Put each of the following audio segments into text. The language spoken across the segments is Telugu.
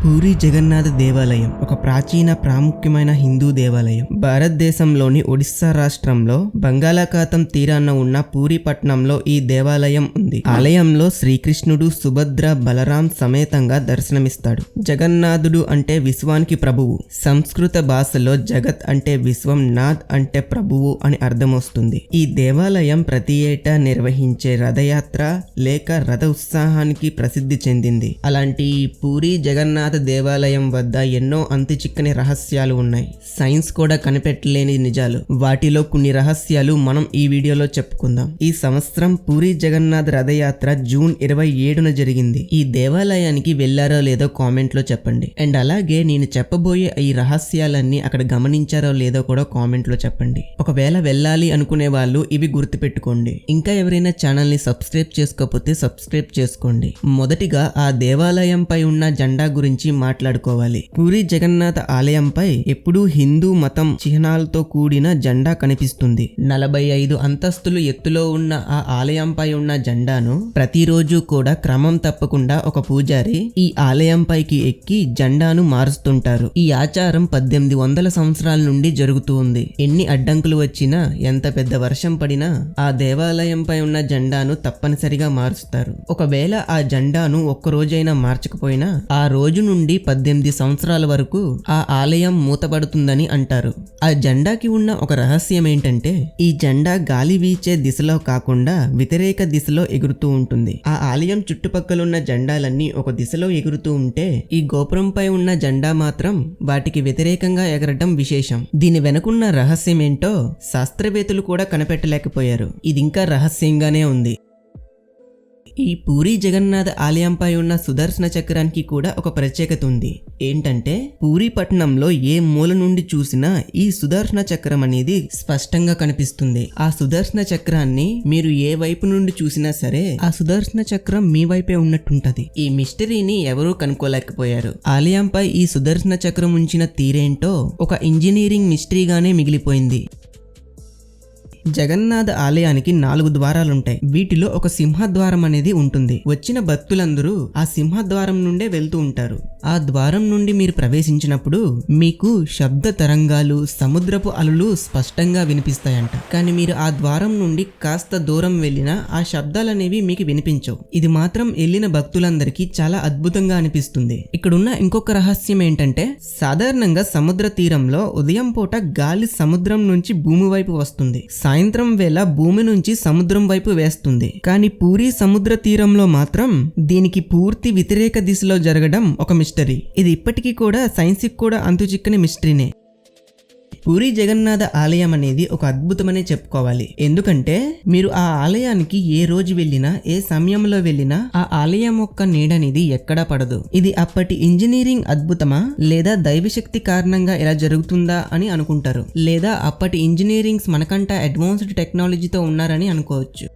పూరి జగన్నాథ దేవాలయం ఒక ప్రాచీన ప్రాముఖ్యమైన హిందూ దేవాలయం. భారతదేశంలోని ఒడిస్సా రాష్ట్రంలో బంగాళాఖాతం తీరాన ఉన్న పూరి పట్టణంలో ఈ దేవాలయం ఉంది. ఆలయంలో శ్రీకృష్ణుడు, సుభద్ర, బలరాం సమేతంగా దర్శనమిస్తాడు. జగన్నాథుడు అంటే విశ్వానికి ప్రభువు. సంస్కృత భాషలో జగత్ అంటే విశ్వం, నాథ్ అంటే ప్రభువు అని అర్థం వస్తుంది. ఈ దేవాలయం ప్రతి ఏటా నిర్వహించే రథయాత్ర లేక రథ ఉత్సాహానికి ప్రసిద్ధి చెందింది. అలాంటి పూరి జగన్నాథ దేవాలయం వద్ద ఎన్నో అంతు చిక్కని రహస్యాలు ఉన్నాయి. సైన్స్ కూడా కనిపెట్టలేని నిజాలు. వాటిలో కొన్ని రహస్యాలు మనం ఈ వీడియోలో చెప్పుకుందాం. ఈ సంవత్సరం పూరి జగన్నాథ్ రథయాత్ర జూన్ 27న జరిగింది. ఈ దేవాలయానికి వెళ్లారో లేదో కామెంట్ లో చెప్పండి. అండ్ అలాగే నేను చెప్పబోయే ఈ రహస్యాలన్నీ అక్కడ గమనించారో లేదో కూడా కామెంట్ లో చెప్పండి. ఒకవేళ వెళ్ళాలి అనుకునే వాళ్ళు ఇవి గుర్తుపెట్టుకోండి. ఇంకా ఎవరైనా ఛానల్ ని సబ్స్క్రైబ్ చేసుకోకపోతే సబ్స్క్రైబ్ చేసుకోండి. మొదటిగా ఆ దేవాలయంపై ఉన్న జెండా గురించి మాట్లాడుకోవాలి. పూరి జగన్నాథ ఆలయంపై ఎప్పుడూ హిందూ మతం చిహ్నాలతో కూడిన జెండా కనిపిస్తుంది. 45 అంతస్తులు ఎత్తులో ఉన్న ఆ ఆలయంపై ఉన్న జెండాను ప్రతిరోజు కూడా క్రమం తప్పకుండా ఒక పూజారి ఈ ఆలయంపైకి ఎక్కి జెండాను మారుస్తుంటారు. ఈ ఆచారం 1800 సంవత్సరాల నుండి జరుగుతూ ఉంది. ఎన్ని అడ్డంకులు వచ్చినా, ఎంత పెద్ద వర్షం పడినా ఆ దేవాలయంపై ఉన్న జెండాను తప్పనిసరిగా మారుస్తారు. ఒకవేళ ఆ జెండాను ఒక్కరోజైనా మార్చకపోయినా ఆ రోజు నుండి 18 సంవత్సరాల వరకు ఆ ఆలయం మూతపడుతుందని అంటారు. ఆ జెండాకి ఉన్న ఒక రహస్యం ఏంటంటే, ఈ జెండా గాలి వీచే దిశలో కాకుండా వ్యతిరేక దిశలో ఎగురుతూ ఉంటుంది. ఆ ఆలయం చుట్టుపక్కలున్న జెండాలన్నీ ఒక దిశలో ఎగురుతూ ఉంటే, ఈ గోపురంపై ఉన్న జెండా మాత్రం వాటికి వ్యతిరేకంగా ఎగరటం విశేషం. దీని వెనుకున్న రహస్యం ఏంటో శాస్త్రవేత్తలు కూడా కనిపెట్టలేకపోయారు. ఇది ఇంకా రహస్యంగానే ఉంది. ఈ పూరి జగన్నాథ ఆలయంపై ఉన్న సుదర్శన చక్రానికి కూడా ఒక ప్రత్యేకత ఉంది. ఏంటంటే, పూరి పట్టణంలో ఏ మూల నుండి చూసినా ఈ సుదర్శన చక్రం అనేది స్పష్టంగా కనిపిస్తుంది. ఆ సుదర్శన చక్రాన్ని మీరు ఏ వైపు నుండి చూసినా సరే ఆ సుదర్శన చక్రం మీ వైపే ఉన్నట్టుంటది. ఈ మిస్టరీని ఎవరూ కనుక్కోలేకపోయారు. ఆలయంపై ఈ సుదర్శన చక్రం ఉంచిన తీరేంటో ఒక ఇంజనీరింగ్ మిస్టరీగానే మిగిలిపోయింది. జగన్నాథ ఆలయానికి 4 ద్వారాలుంటాయి. వీటిలో ఒక సింహద్వారం అనేది ఉంటుంది. వచ్చిన భక్తులందరూ ఆ సింహద్వారం నుండే వెళ్తూ ఉంటారు. ఆ ద్వారం నుండి మీరు ప్రవేశించినప్పుడు మీకు శబ్ద తరంగాలు, సముద్రపు అలలు స్పష్టంగా వినిపిస్తాయంట. కానీ మీరు ఆ ద్వారం నుండి కాస్త దూరం వెళ్ళినా ఆ శబ్దాలనేవి మీకు వినిపించవు. ఇది మాత్రం వెళ్ళిన భక్తులందరికీ చాలా అద్భుతంగా అనిపిస్తుంది. ఇక్కడున్న ఇంకొక రహస్యం ఏంటంటే, సాధారణంగా సముద్ర తీరంలో ఉదయం పూట గాలి సముద్రం నుంచి భూమి వైపు వస్తుంది. సాయంత్రం వేళ భూమి నుంచి సముద్రం వైపు వేస్తుంది. కానీ పూరి సముద్ర తీరంలో మాత్రం దీనికి పూర్తి వ్యతిరేక దిశలో జరగడం ఒక మిస్టరీ. ఇది ఇప్పటికీ కూడా సైన్స్ కి కూడా అంతుచిక్కని మిస్టరీనే. పూరి జగన్నాథ ఆలయం అనేది ఒక అద్భుతమనే చెప్పుకోవాలి. ఎందుకంటే మీరు ఆ ఆలయానికి ఏ రోజు వెళ్ళినా, ఏ సమయంలో వెళ్ళినా ఆ ఆలయం యొక్క నీడ అనేది ఎక్కడా పడదు. ఇది అప్పటి ఇంజనీరింగ్ అద్భుతమా లేదా దైవశక్తి కారణంగా ఇలా జరుగుతుందా అని అనుకుంటారు. లేదా అప్పటి ఇంజనీరింగ్స్ మనకంట అడ్వాన్స్డ్ టెక్నాలజీతో ఉన్నారని అనుకోవచ్చు.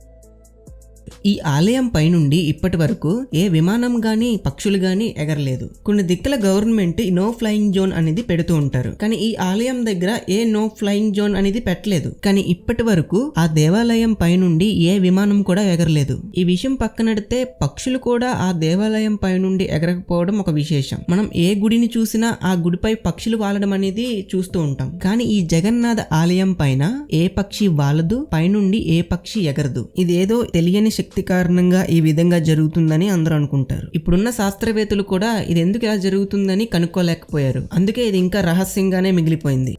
ఈ ఆలయం పై నుండి ఇప్పటి వరకు ఏ విమానం గాని, పక్షులు గాని ఎగరలేదు. కొన్ని దిక్కుల గవర్నమెంట్ నో ఫ్లయింగ్ జోన్ అనేది పెడుతూ ఉంటారు. కానీ ఈ ఆలయం దగ్గర ఏ నో ఫ్లయింగ్ జోన్ అనేది పెట్టలేదు. కానీ ఇప్పటి వరకు ఆ దేవాలయం పై నుండి ఏ విమానం కూడా ఎగరలేదు. ఈ విషయం పక్కనడితే పక్షులు కూడా ఆ దేవాలయం పై నుండి ఎగరకపోవడం ఒక విశేషం. మనం ఏ గుడిని చూసినా ఆ గుడిపై పక్షులు వాలడం అనేది చూస్తూ ఉంటాం. కానీ ఈ జగన్నాథ ఆలయం పైన ఏ పక్షి వాలదు, పైనుండి ఏ పక్షి ఎగరదు. ఇదేదో తెలియని శక్తి కారణంగా ఈ విధంగా జరుగుతుందని అందరూ అనుకుంటారు. ఇప్పుడున్న శాస్త్రవేత్తలు కూడా ఇది ఎందుకు ఇలా జరుగుతుందని కనుక్కోలేకపోయారు. అందుకే ఇది ఇంకా రహస్యంగానే మిగిలిపోయింది.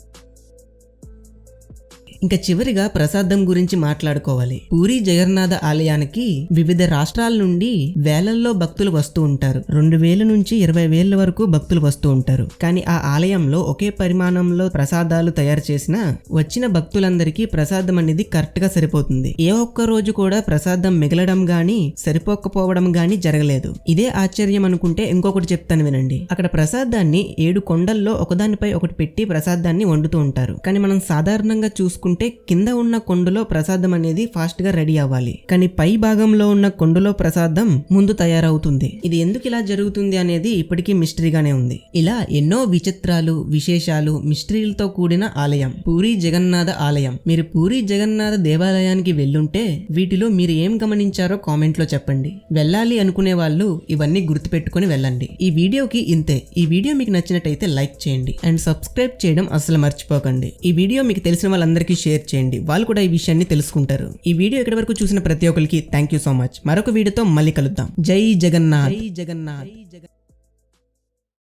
ఇంకా చివరిగా ప్రసాదం గురించి మాట్లాడుకోవాలి. పూరి జగన్నాథ ఆలయానికి వివిధ రాష్ట్రాల నుండి వేలల్లో భక్తులు వస్తూ ఉంటారు. 2000 నుంచి 20,000 వరకు భక్తులు వస్తూ ఉంటారు. కానీ ఆ ఆలయంలో ఒకే పరిమాణంలో ప్రసాదాలు తయారు చేసిన వచ్చిన భక్తులందరికీ ప్రసాదం అనేది కరెక్ట్ గా సరిపోతుంది. ఏ ఒక్క రోజు కూడా ప్రసాదం మిగలడం గాని, సరిపోకపోవడం గాని జరగలేదు. ఇదే ఆశ్చర్యం అనుకుంటే ఇంకొకటి చెప్తాను వినండి. అక్కడ ప్రసాదాన్ని 7 కొండల్లో ఒకదానిపై ఒకటి పెట్టి ప్రసాదాన్ని వండుతూ ఉంటారు. కానీ మనం సాధారణంగా చూసుకుంటే చేసుకుంటే కింద ఉన్న కొండలో ప్రసాదం అనేది ఫాస్ట్ గా రెడీ అవ్వాలి, కానీ పై భాగంలో ఉన్న కొండలో ప్రసాదం ముందు తయారవుతుంది. ఇది ఎందుకు ఇలా జరుగుతుంది అనేది ఇప్పటికీ మిస్టరీగానే ఉంది. ఇలా ఎన్నో విచిత్రాలు, విశేషాలు, మిస్టరీలతో కూడిన ఆలయం పూరి జగన్నాథ ఆలయం. మీరు పూరి జగన్నాథ దేవాలయానికి వెళ్ళుంటే వీటిలో మీరు ఏం గమనించారో కామెంట్ లో చెప్పండి. వెళ్ళాలి అనుకునే వాళ్ళు ఇవన్నీ గుర్తుపెట్టుకుని వెళ్ళండి. ఈ వీడియోకి ఇంతే. ఈ వీడియో మీకు నచ్చినట్టయితే లైక్ చేయండి అండ్ సబ్స్క్రైబ్ చేయడం అసలు మర్చిపోకండి. ఈ వీడియో మీకు తెలిసిన వాళ్ళందరికీ షేర్ చేయండి, వాళ్ళు కూడా ఈ విషయాన్ని తెలుసుకుంటారు. ఈ వీడియో ఇక్కడి వరకు చూసిన ప్రతి ఒక్కరికి థ్యాంక్ యూ సో మచ్. మరొక వీడియోతో మళ్ళీ కలుద్దాం. జై జగన్నాథ్.